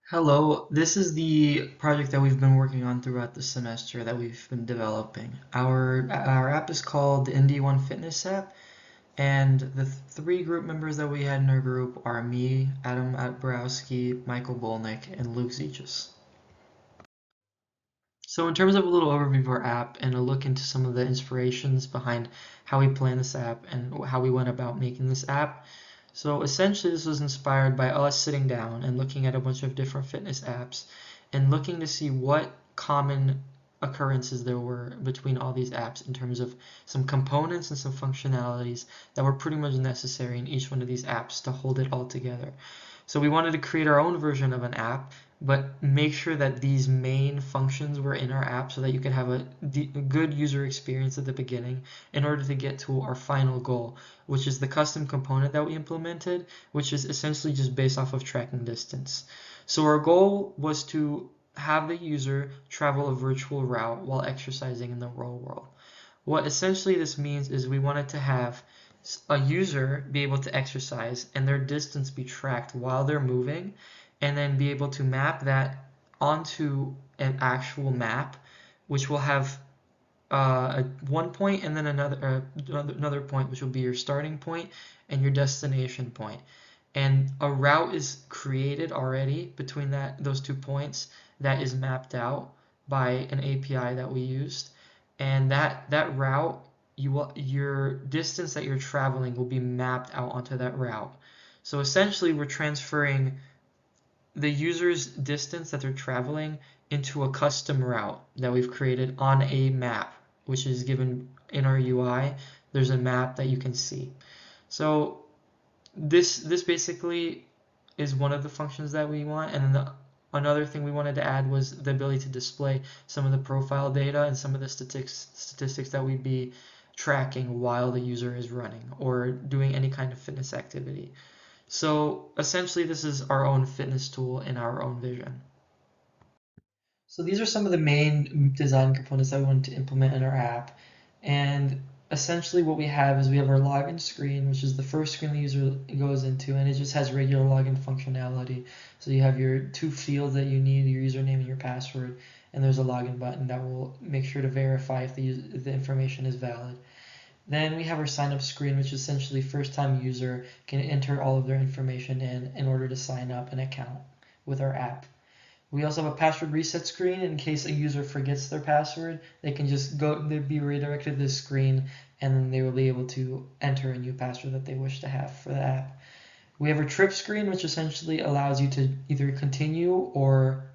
Hello, this is the project that we've been working on throughout the semester that we've been developing. Our app is called the INDY1-Fitness App, and the three group members that we had in our group are me, Adam at Borowski, Michael Bolnik, and Luke Zeches. So in terms of a little overview of our app and a look into some of the inspirations behind how we planned this app and how we went about making this app. So essentially this was inspired by us sitting down and looking at a bunch of different fitness apps and looking to see what common occurrences there were between all these apps in terms of some components and some functionalities that were pretty much necessary in each one of these apps to hold it all together. So we wanted to create our own version of an app, but make sure that these main functions were in our app so that you could have a good user experience at the beginning in order to get to our final goal, which is the custom component that we implemented, which is essentially just based off of tracking distance. So our goal was to have the user travel a virtual route while exercising in the real world. What essentially this means is we wanted to have a user be able to exercise and their distance be tracked while they're moving, and then be able to map that onto an actual map, which will have one point and then another point, which will be your starting point and your destination point. And a route is created already between those 2 points that is mapped out by an API that we used, and that route your distance that you're traveling will be mapped out onto that route. So essentially, we're transferring the user's distance that they're traveling into a custom route that we've created on a map, which is given in our UI. There's a map that you can see. So this basically is one of the functions that we want, and then another thing we wanted to add was the ability to display some of the profile data and some of the statistics that we'd be tracking while the user is running or doing any kind of fitness activity. So essentially this is our own fitness tool in our own vision. So these are some of the main design components that we wanted to implement in our app. And essentially what we have is we have our login screen, which is the first screen the user goes into, and it just has regular login functionality. So you have your two fields that you need, your username and your password, and there's a login button that will make sure to verify if the information is valid. Then we have our sign up screen, which essentially first time user can enter all of their information in order to sign up an account with our app. We also have a password reset screen in case a user forgets their password. They can just be redirected to this screen, and then they will be able to enter a new password that they wish to have for the app. We have a trip screen, which essentially allows you to either continue or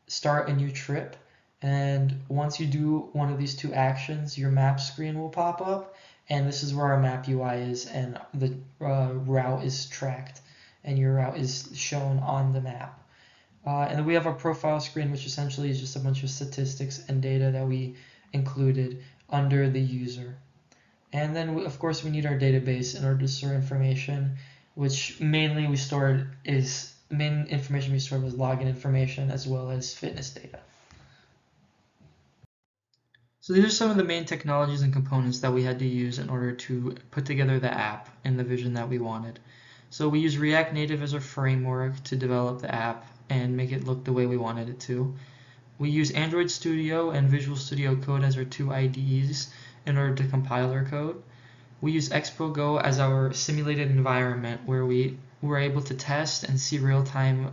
start a new trip. And once you do one of these two actions, your map screen will pop up, and this is where our map UI is, and the route is tracked, and your route is shown on the map. And then we have our profile screen, which essentially is just a bunch of statistics and data that we included under the user. And then, of course, we need our database in order to store information, which mainly main information we stored was login information as well as fitness data. So these are some of the main technologies and components that we had to use in order to put together the app in the vision that we wanted. So we use React Native as our framework to develop the app and make it look the way we wanted it to. We use Android Studio and Visual Studio Code as our two IDEs in order to compile our code. We use Expo Go as our simulated environment where we were able to test and see real-time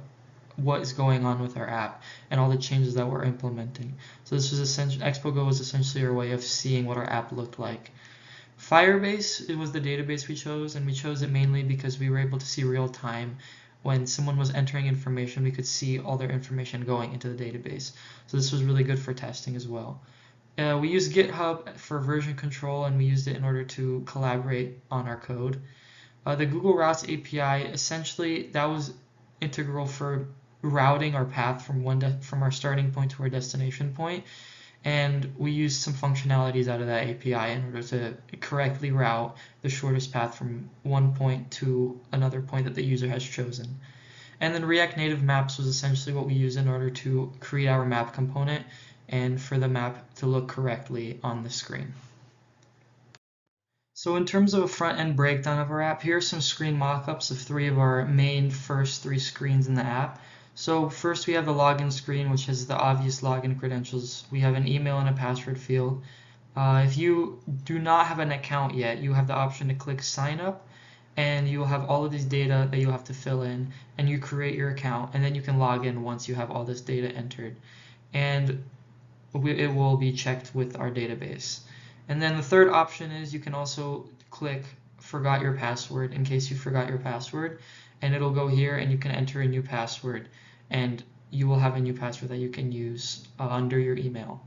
what is going on with our app and all the changes that we're implementing. So this was essentially, Expo Go was essentially our way of seeing what our app looked like. Firebase, it was the database we chose, and we chose it mainly because we were able to see real time. When someone was entering information, we could see all their information going into the database. So this was really good for testing as well. We use GitHub for version control, and we used it in order to collaborate on our code. The Google Routes API, essentially, that was integral for routing our path from our starting point to our destination point, and we used some functionalities out of that API in order to correctly route the shortest path from one point to another point that the user has chosen. And then React Native Maps was essentially what we use in order to create our map component and for the map to look correctly on the screen. So in terms of a front-end breakdown of our app, here are some screen mockups of three of our main first three screens in the app. So first we have the login screen, which has the obvious login credentials. We have an email and a password field. If you do not have an account yet, you have the option to click sign up, and you will have all of these data that you'll have to fill in, and you create your account, and then you can log in once you have all this data entered. And it will be checked with our database. And then the third option is you can also click forgot your password in case you forgot your password, and it'll go here and you can enter a new password, and you will have a new password that you can use under your email.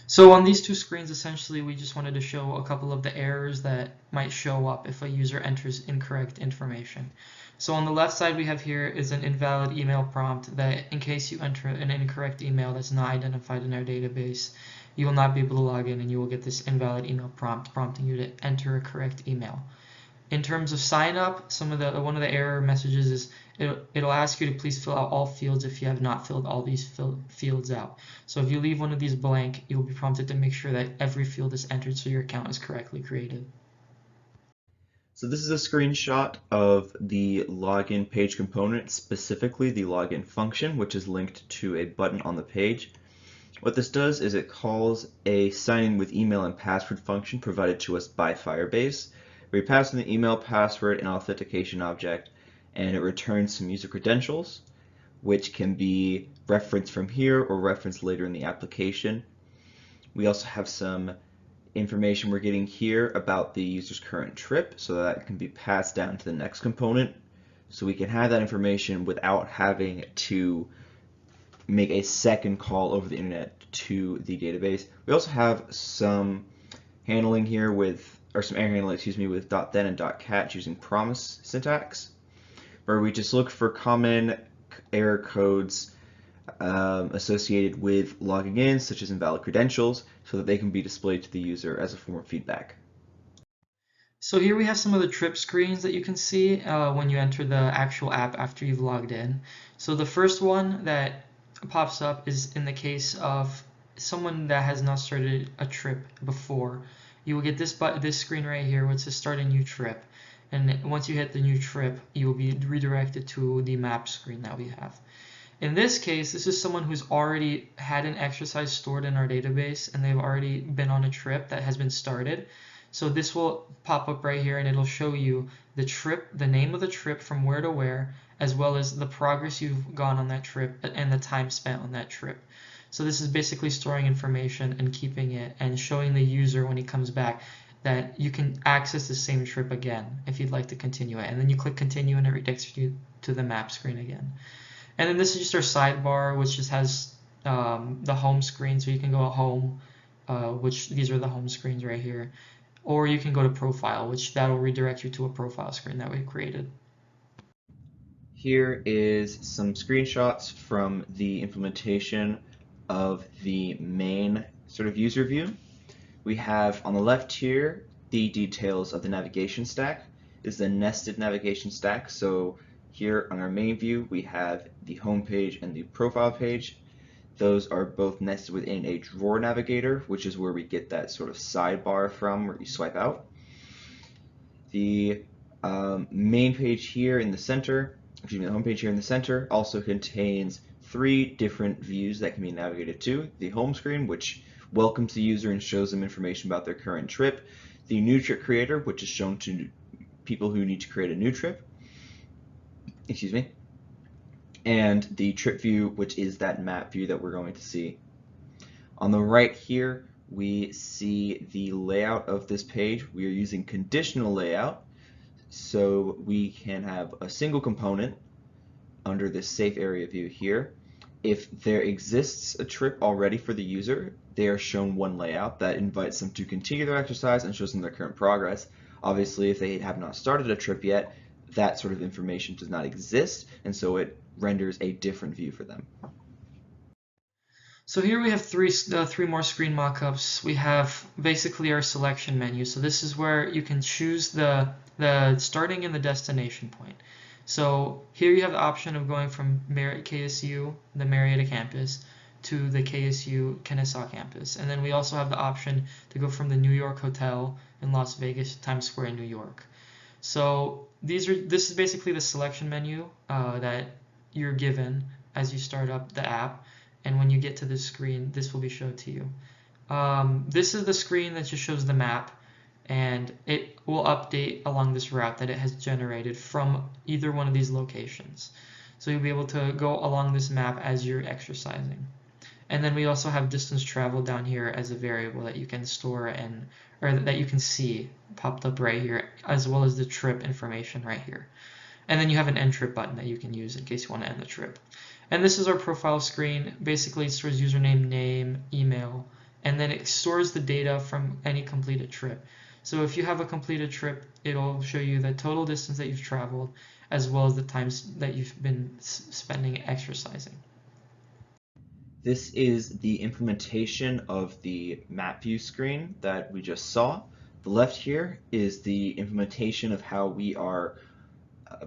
So on these two screens, essentially, we just wanted to show a couple of the errors that might show up if a user enters incorrect information. So on the left side we have here is an invalid email prompt that in case you enter an incorrect email that's not identified in our database, you will not be able to log in and you will get this invalid email prompt prompting you to enter a correct email. In terms of sign up, one of the error messages is it'll ask you to please fill out all fields if you have not filled all these fields out. So if you leave one of these blank, you'll be prompted to make sure that every field is entered so your account is correctly created. So this is a screenshot of the login page component, specifically the login function, which is linked to a button on the page. What this does is it calls a sign in with email and password function provided to us by Firebase. We pass in the email, password, and authentication object, and it returns some user credentials, which can be referenced from here or referenced later in the application. We also have some information we're getting here about the user's current trip, so that can be passed down to the next component. So we can have that information without having to make a second call over the internet to the database. We also have some handling here some error handling, with .then and .cat using promise syntax, where we just look for common error codes associated with logging in, such as invalid credentials, so that they can be displayed to the user as a form of feedback. So here we have some of the trip screens that you can see when you enter the actual app after you've logged in. So the first one that pops up is in the case of someone that has not started a trip before. You will get this screen right here which says start a new trip, and once you hit the new trip you will be redirected to the map screen that we have. In this case, this is someone who's already had an exercise stored in our database and they've already been on a trip that has been started. So this will pop up right here and it'll show you the trip, the name of the trip from where to where, as well as the progress you've gone on that trip and the time spent on that trip. So this is basically storing information and keeping it and showing the user when he comes back that you can access the same trip again if you'd like to continue it. And then you click continue and it redirects you to the map screen again. And then this is just our sidebar, which just has the home screen, so you can go to home, which these are the home screens right here. Or you can go to profile, which that will redirect you to a profile screen that we created. Here is some screenshots from the implementation of the main sort of user view. We have on the left here the details of the navigation stack. This is a nested navigation stack. So here on our main view we have the home page and the profile page. Those are both nested within a drawer navigator, which is where we get that sort of sidebar from where you swipe out. The main page here in the center, the home page here in the center also contains 3 different views that can be navigated to. The home screen, which welcomes the user and shows them information about their current trip. The new trip creator, which is shown to people who need to create a new trip. And the trip view, which is that map view that we're going to see. On the right here, we see the layout of this page. We are using conditional layout, so we can have a single component under this safe area view here. If there exists a trip already for the user, they are shown one layout that invites them to continue their exercise and shows them their current progress. Obviously, if they have not started a trip yet, that sort of information does not exist, and so it renders a different view for them. So here we have three more screen mockups. We have basically our selection menu. So this is where you can choose the starting and the destination point. So here you have the option of going from KSU, the Marietta campus, to the KSU Kennesaw campus. And then we also have the option to go from the New York Hotel in Las Vegas to Times Square in New York. So this is basically the selection menu that you're given as you start up the app, and when you get to this screen, this will be shown to you. This is the screen that just shows the map, and it will update along this route that it has generated from either one of these locations. So you'll be able to go along this map as you're exercising. And then we also have distance traveled down here as a variable that you can store or that you can see popped up right here, as well as the trip information right here. And then you have an end trip button that you can use in case you want to end the trip. And this is our profile screen. Basically, it stores username, name, email, and then it stores the data from any completed trip. So if you have a completed trip, it'll show you the total distance that you've traveled, as well as the times that you've been spending exercising. This is the implementation of the map view screen that we just saw. The left here is the implementation of how we are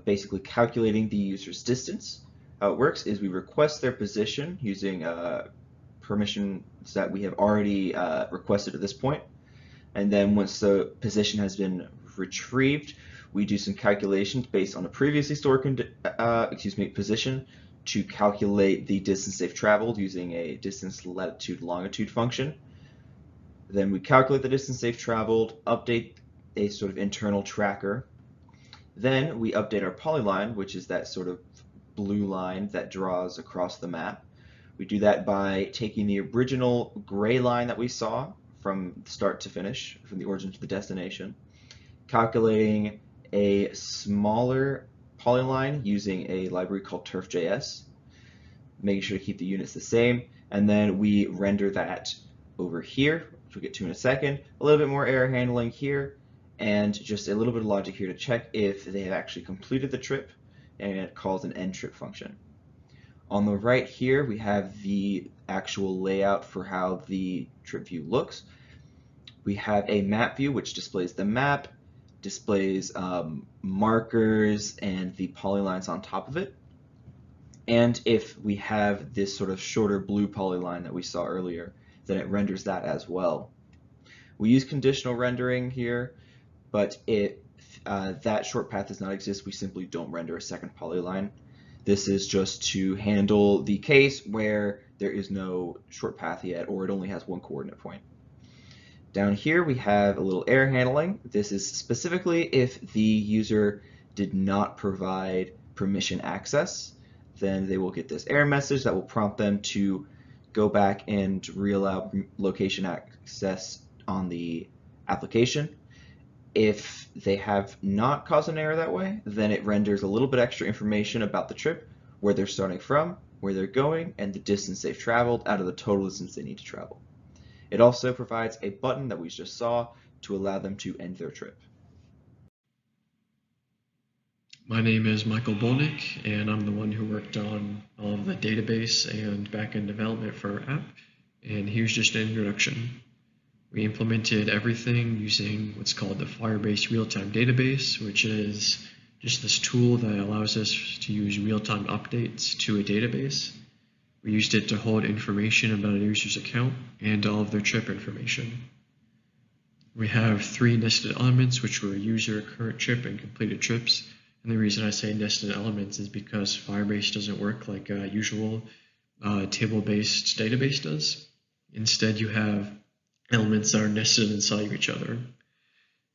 basically calculating the user's distance. How it works is we request their position using permissions that we have already requested at this point. And then once the position has been retrieved, we do some calculations based on a previously stored position to calculate the distance they've traveled using a distance latitude longitude function. Then we calculate the distance they've traveled, update a sort of internal tracker. Then we update our polyline, which is that sort of blue line that draws across the map. We do that by taking the original gray line that we saw from start to finish, from the origin to the destination, calculating a smaller polyline using a library called turf.js, making sure to keep the units the same, and then we render that over here, which we'll get to in a second. A little bit more error handling here, and just a little bit of logic here to check if they have actually completed the trip, and it calls an end trip function. On the right here, we have the actual layout for how the trip view looks. We have a map view, which displays the map, displays markers and the polylines on top of it. And if we have this sort of shorter blue polyline that we saw earlier, then it renders that as well. We use conditional rendering here, but if that short path does not exist, we simply don't render a second polyline. This is just to handle the case where there is no short path yet, or it only has one coordinate point. Down here we have a little error handling. This is specifically if the user did not provide permission access, then they will get this error message that will prompt them to go back and re-allow location access on the application. If they have not caused an error that way, then it renders a little bit extra information about the trip, where they're starting from, where they're going, and the distance they've traveled out of the total distance they need to travel. It also provides a button that we just saw to allow them to end their trip. My name is Michael Bolnik, and I'm the one who worked on all of the database and backend development for our app. And here's just an introduction. We implemented everything using what's called the Firebase Real-Time Database, which is just this tool that allows us to use real-time updates to a database. We used it to hold information about a user's account and all of their trip information. We have 3 nested elements, which were user, current trip, and completed trips. And the reason I say nested elements is because Firebase doesn't work like a usual table-based database does. Instead, you have elements that are nested inside of each other.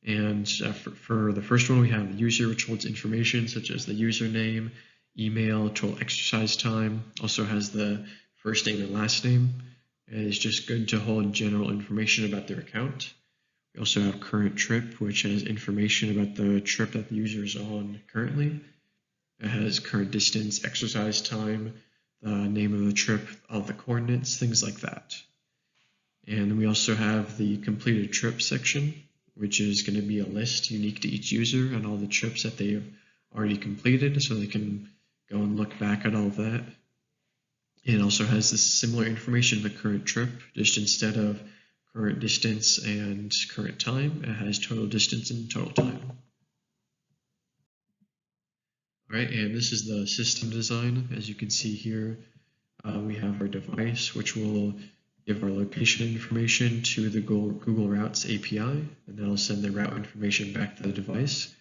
And for the first one, we have the user, which holds information such as the username, email, total exercise time, also has the first name and last name. And it's just good to hold general information about their account. We also have current trip, which has information about the trip that the user is on currently. It has current distance, exercise time, the name of the trip, all the coordinates, things like that. And we also have the completed trip section, which is going to be a list unique to each user and all the trips that they've already completed, so they can go and look back at all of that. It also has this similar information of the current trip, just instead of current distance and current time, it has total distance and total time. All right, and this is the system design. As you can see here, we have our device, which will give our location information to the Google Routes API, and that'll send the route information back to the device.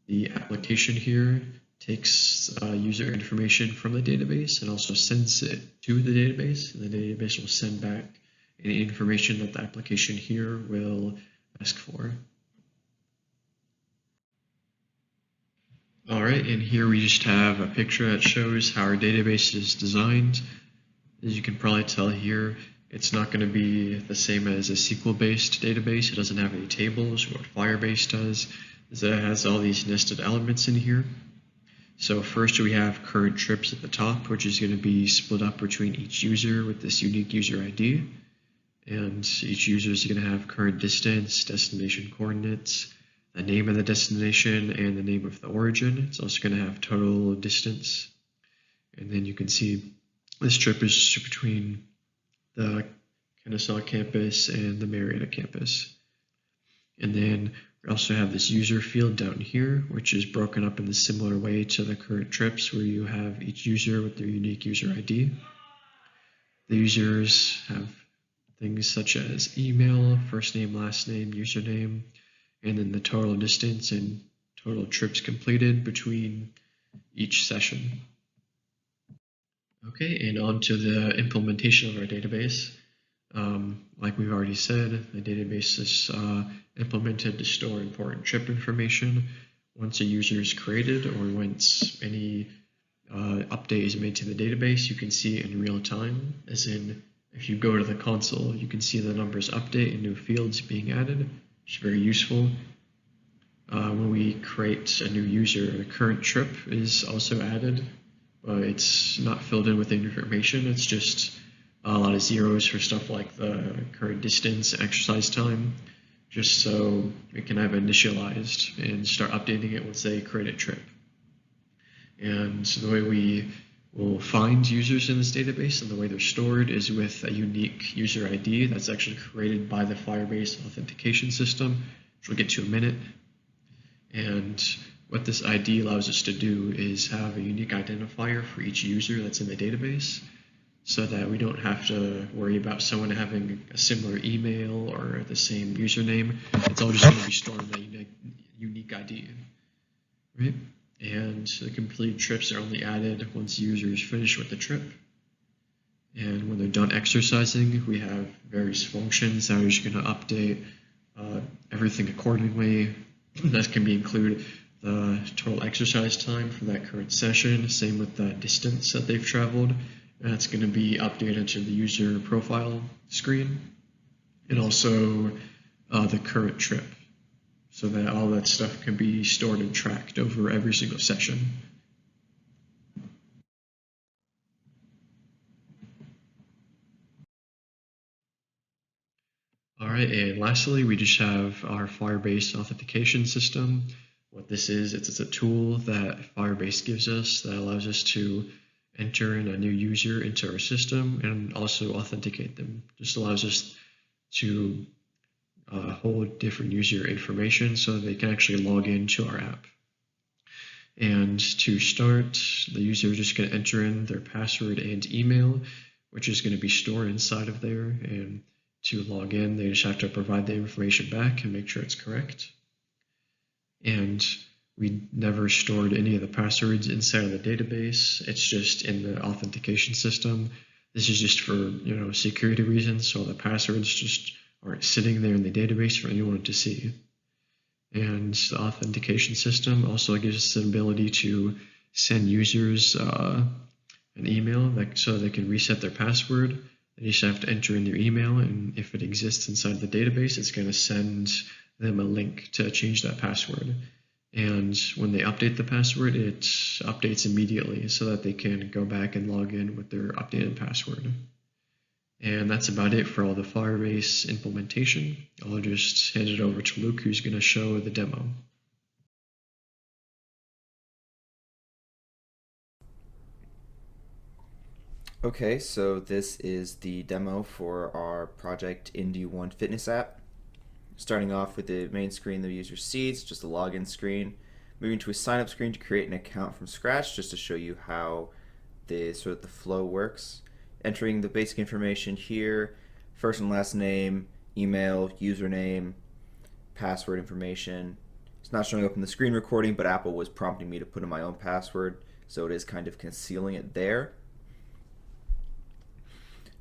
The application here takes user information from the database and also sends it to the database, and the database will send back any information that the application here will ask for. All right, and here we just have a picture that shows how our database is designed. As you can probably tell here, it's not going to be the same as a SQL-based database. It doesn't have any tables. What Firebase does is that it has all these nested elements in here. So first we have current trips at the top, which is going to be split up between each user with this unique user ID. And each user is going to have current distance, destination coordinates, the name of the destination, and the name of the origin. It's also going to have total distance. And then you can see this trip is just between the Kennesaw campus and the Marietta campus. And then we also have this user field down here, which is broken up in a similar way to the current trips, where you have each user with their unique user ID. The users have things such as email, first name, last name, username, and then the total distance and total trips completed between each session. Okay, and on to the implementation of our database. Like we've already said, the database is implemented to store important trip information. Once a user is created or once any update is made to the database, you can see it in real time, as in if you go to the console, you can see the numbers update and new fields being added, which is very useful. When we create a new user, the current trip is also added, but it's not filled in with any information. It's just a lot of zeros for stuff like the current distance, exercise time, just so it can have initialized and start updating it once they create a trip. And the way we will find users in this database and the way they're stored is with a unique user ID that's actually created by the Firebase authentication system, which we'll get to in a minute. And what this ID allows us to do is have a unique identifier for each user that's in the database, so that we don't have to worry about someone having a similar email or the same username. It's all just going to be stored in that unique ID, right? And the completed trips are only added once users finish with the trip. And when they're done exercising, we have various functions that are just going to update everything accordingly. That can be include the total exercise time for that current session, same with the distance that they've traveled. That's going to be updated to the user profile screen, and also the current trip, so that all that stuff can be stored and tracked over every single session. All right, and lastly, we just have our Firebase authentication system. What this is, it's a tool that Firebase gives us that allows us to enter in a new user into our system and also authenticate them. Just allows us to hold different user information so they can actually log into our app. And to start, the user is just going to enter in their password and email, which is going to be stored inside of there. And to log in, they just have to provide the information back and make sure it's correct. And we never stored any of the passwords inside of the database. It's just in the authentication system. This is just for security reasons, so the passwords just aren't sitting there in the database for anyone to see. And the authentication system also gives us the ability to send users an email so they can reset their password. They just have to enter in their email, and if it exists inside the database, it's going to send them a link to change that password. And when they update the password, it updates immediately so that they can go back and log in with their updated password. And that's about it for all the Firebase implementation. I'll just hand it over to Luke, who's going to show the demo. Okay, so this is the demo for our project INDY1-Fitness App. Starting off with the main screen the user sees, just a login screen. Moving to a sign up screen to create an account from scratch, just to show you how the flow works. Entering the basic information here, first and last name, email, username, password information. It's not showing up in the screen recording, but Apple was prompting me to put in my own password, so it is kind of concealing it there.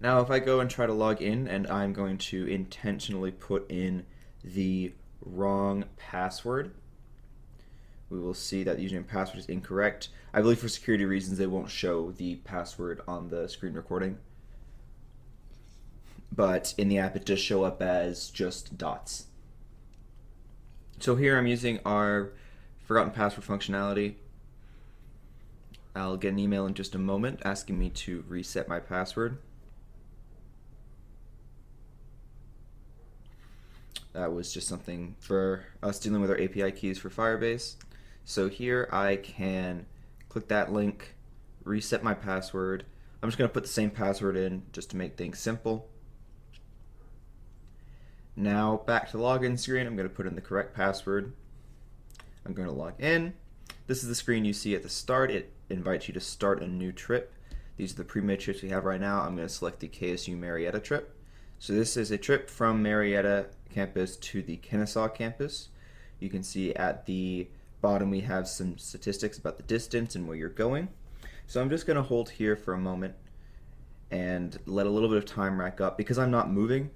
Now if I go and try to log in, and I'm going to intentionally put in the wrong password, we will see that the username password is incorrect. I believe for security reasons they won't show the password on the screen recording, but in the app it does show up as just dots. So here I'm using our forgotten password functionality. I'll get an email in just a moment asking me to reset my password. That was just something for us dealing with our API keys for Firebase. So here I can click that link, reset my password. I'm just going to put the same password in just to make things simple. Now back to the login screen, I'm going to put in the correct password. I'm going to log in. This is the screen you see at the start. It invites you to start a new trip. These are the pre-made trips we have right now. I'm going to select the KSU Marietta trip. So this is a trip from Marietta campus to the Kennesaw campus. You can see at the bottom we have some statistics about the distance and where you're going. So I'm just going to hold here for a moment and let a little bit of time rack up. Because I'm not moving,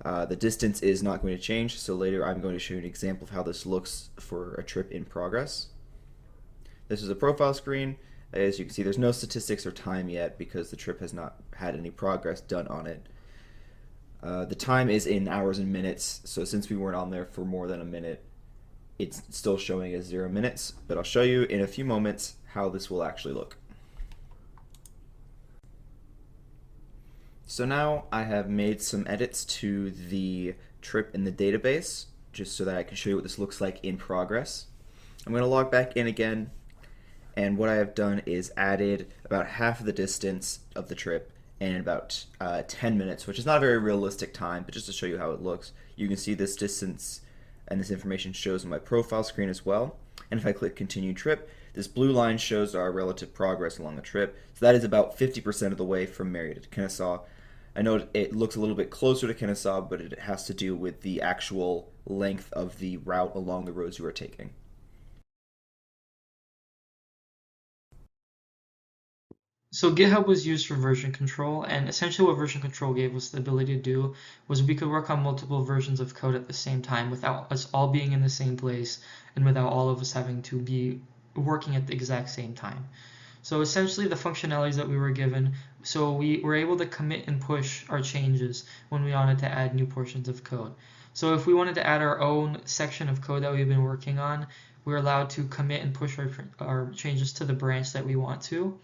the distance is not going to change, so later I'm going to show you an example of how this looks for a trip in progress. This is a profile screen. As you can see, there's no statistics or time yet because the trip has not had any progress done on it. The time is in hours and minutes, so since we weren't on there for more than a minute, it's still showing as 0 minutes, but I'll show you in a few moments how this will actually look. So now I have made some edits to the trip in the database, just so that I can show you what this looks like in progress. I'm going to log back in again, and what I have done is added about half of the distance of the trip in about 10 minutes, which is not a very realistic time, but just to show you how it looks. You can see this distance and this information shows on my profile screen as well. And if I click continue trip, this blue line shows our relative progress along the trip. So that is about 50% of the way from Marietta to Kennesaw. I know it looks a little bit closer to Kennesaw, but it has to do with the actual length of the route along the roads you are taking. So GitHub was used for version control, and essentially what version control gave us the ability to do was we could work on multiple versions of code at the same time without us all being in the same place and without all of us having to be working at the exact same time. So essentially the functionalities that we were given, so we were able to commit and push our changes when we wanted to add new portions of code. So if we wanted to add our own section of code that we've been working on, we're allowed to commit and push our changes to the branch that we want to.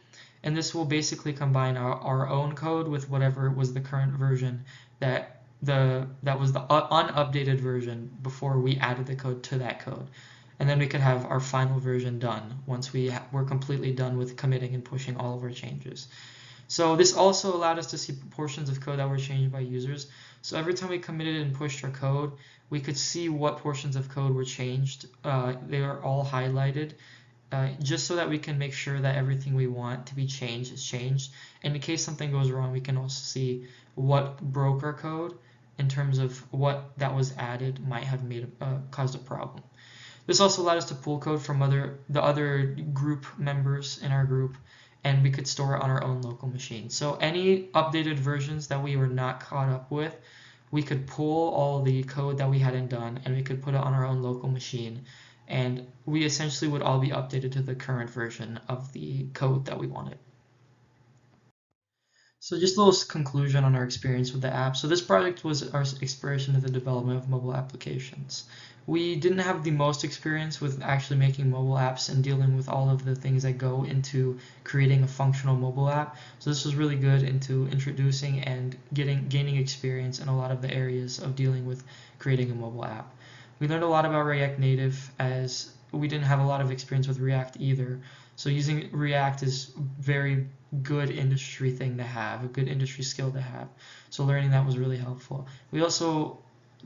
And this will basically combine our own code with whatever was the current version that was the unupdated version before we added the code to that code. And then we could have our final version done once we're completely done with committing and pushing all of our changes. So this also allowed us to see portions of code that were changed by users. So every time we committed and pushed our code, we could see what portions of code were changed. They are all highlighted. Just so that we can make sure that everything we want to be changed is changed. And in case something goes wrong, we can also see what broke our code in terms of what that was added might have caused a problem. This also allowed us to pull code from the other group members in our group, and we could store it on our own local machine. So any updated versions that we were not caught up with, we could pull all the code that we hadn't done, and we could put it on our own local machine. And we essentially would all be updated to the current version of the code that we wanted. So just a little conclusion on our experience with the app. So this project was our exploration of the development of mobile applications. We didn't have the most experience with actually making mobile apps and dealing with all of the things that go into creating a functional mobile app. So this was really good into introducing and gaining experience in a lot of the areas of dealing with creating a mobile app. We learned a lot about React Native, as we didn't have a lot of experience with React either. So using React is very good industry thing to have, a good industry skill to have. So learning that was really helpful. We also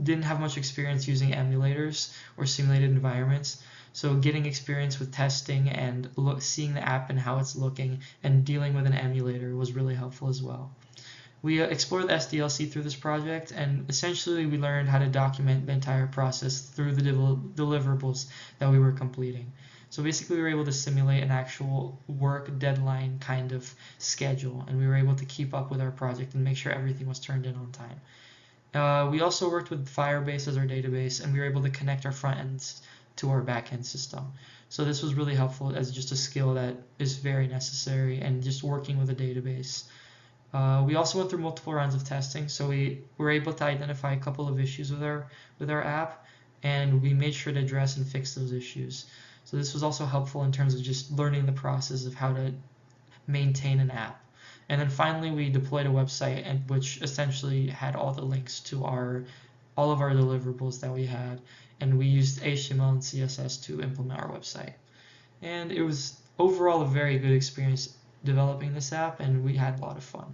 didn't have much experience using emulators or simulated environments. So getting experience with testing and seeing the app and how it's looking and dealing with an emulator was really helpful as well. We explored the SDLC through this project, and essentially we learned how to document the entire process through the deliverables that we were completing. So basically we were able to simulate an actual work deadline kind of schedule, and we were able to keep up with our project and make sure everything was turned in on time. We also worked with Firebase as our database, and we were able to connect our front ends to our back end system. So this was really helpful as just a skill that is very necessary, and just working with a database. We also went through multiple rounds of testing, so we were able to identify a couple of issues with our app, and we made sure to address and fix those issues. So this was also helpful in terms of just learning the process of how to maintain an app. And then finally, we deployed a website, and which essentially had all the links to all of our deliverables that we had, and we used HTML and CSS to implement our website. And it was overall a very good experience developing this app, and we had a lot of fun.